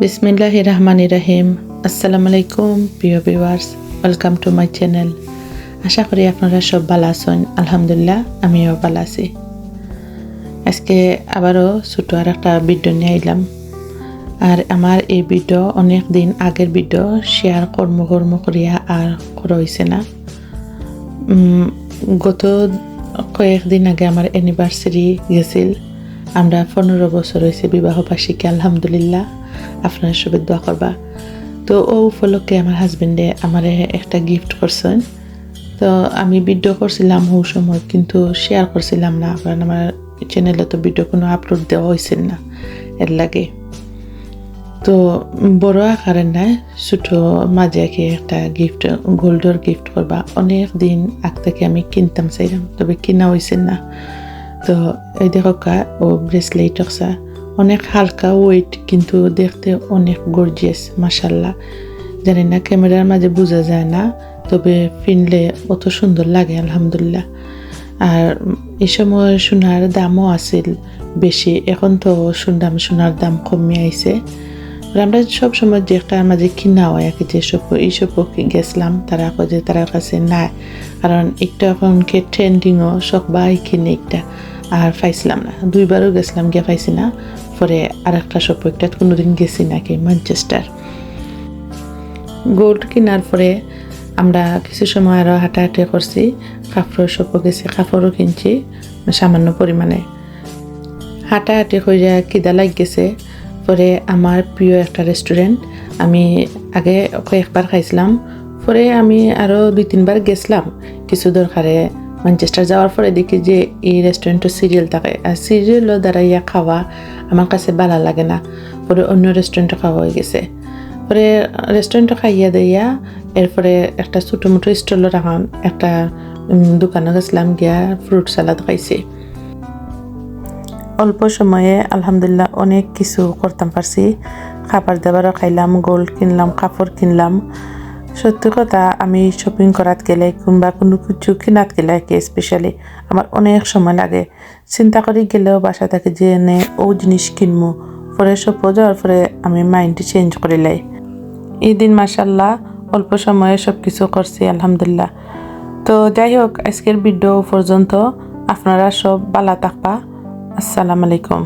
বিসমিল্লাহির রহমানির রহিম। আসসালামু আলাইকুম প্রিয় viewers, welcome to my channel. আশা করি আপনারা সব ভালো আছেন। আলহামদুলিল্লাহ আমিও ভালো আছি। আজকে আবারও ছোট আর একটা ভিডিও নিয়ে আইলাম। আর আমার এই ভিডিও অনেক দিন আগের ভিডিও, শেয়ার কর্ম করিয়া আর করা হয়েছে না। গত কয়েকদিন আগে আমার অ্যানিভার্সারি গেছিল। আমরা 15 বছর হয়েছে বিবাহ বার্ষিকী, আলহামদুলিল্লাহ। আপনারা সবাই দোয়া করবা। তো ও উপলক্ষে আমার হাজবেন্ডে আমার একটা গিফট করছেন। তো আমি ভিডিও করছিলাম ওই সময়, কিন্তু শেয়ার করছিলাম না, কারণ আমার চ্যানেলে তো ভিডিও কোনো আপলোড দেওয়া হয়েছিল না, এর লাগে। তো বড় আকারের নাই, ছোটো মাঝে একটা গিফট, গোল্ডের গিফট করবা। অনেক দিন আগ থেকে আমি কিনতাম চাইলাম, তবে কিনা হয়েছিল না। তো এই দেখো ও ব্রেসলেট আছে, অনেক হালকা ওয়েট, কিন্তু দেখতে অনেক গর্জিয়াস, মাশাল্লাহ। জানি না ক্যামেরার মাঝে বোঝা যায় না, তবে পিনলে অত সুন্দর লাগে, আলহামদুলিল্লাহ। আর এই সময় সোনার দামও আছিল বেশি, এখন তো সোনার দাম কমে আইছে। আমরা সব সময় যে একটা মাঝে কিনা হয় আর কি, যেসব এইসব গেছিলাম, তারা যে তার কাছে নাই, কারণ একটা এখনকে ট্রেন্ডিংও শখ বা কিনে একটা আর পাইছিলাম না। 2বারও গেছিলাম, গিয়ে পাইছি না। পরে আর একটা শপ একটা কোনোদিন গেছি নাকি ম্যানচেস্টার। গোল্ড কেনার পরে আমরা কিছু সময় আরও হাঁটাহাঁটি করছি, কাপড়ের শপও গেছি, কাপড়ও কিনছি সামান্য পরিমাণে। হাঁটাহাঁটি হয়ে খিদা লাগ গেছে। পরে আমার প্রিয় একটা রেস্টুরেন্ট, আমি আগে কয়েকবার খাইছিলাম, পরে আমি আরও 2-3বার গেছিলাম কিছু দরকারে। ম্যানচেস্টার যাওয়ার পরে দেখি যে এই রেস্টুরেন্টের সিরিয়াল থাকে, আর সিরিয়ালও দ্বারা খাওয়া আমার কাছে ভালো লাগে না। পরে অন্য রেস্টুরেন্টে খাওয়া হয়ে গেছে। পরে রেস্টুরেন্টে খাইয়া দিয়া এরপরে একটা ছোটো মোটো স্টলও রাখান একটা দোকানে গেছিলাম, গিয়া ফ্রুট সালাদ খাইছি। অল্প সময়ে আলহামদুলিল্লাহ অনেক কিছু করতাম পারছি। খাবার দাবারও খাইলাম, গোল্ড কিনলাম, কাপড় কিনলাম। সত্যি কথা, আমি শপিং করাত গেলে কিংবা কোনো কিছু কিনাত গেলে আর কি, স্পেশালি আমার অনেক সময় লাগে। চিন্তা করি গেলেও বাসা থেকে যে এনে ও জিনিস কিনবো, পরে সব যাওয়ার পরে আমি মাইন্ড চেঞ্জ করে লাই। এই দিন মাশাল্লাহ অল্প সময়ে সব কিছু করছি, আলহামদুলিল্লাহ। তো যাই হোক, আজকের ভিডিও পর্যন্ত। আপনারা সব ভালো থাকবা। আসসালামু আলাইকুম।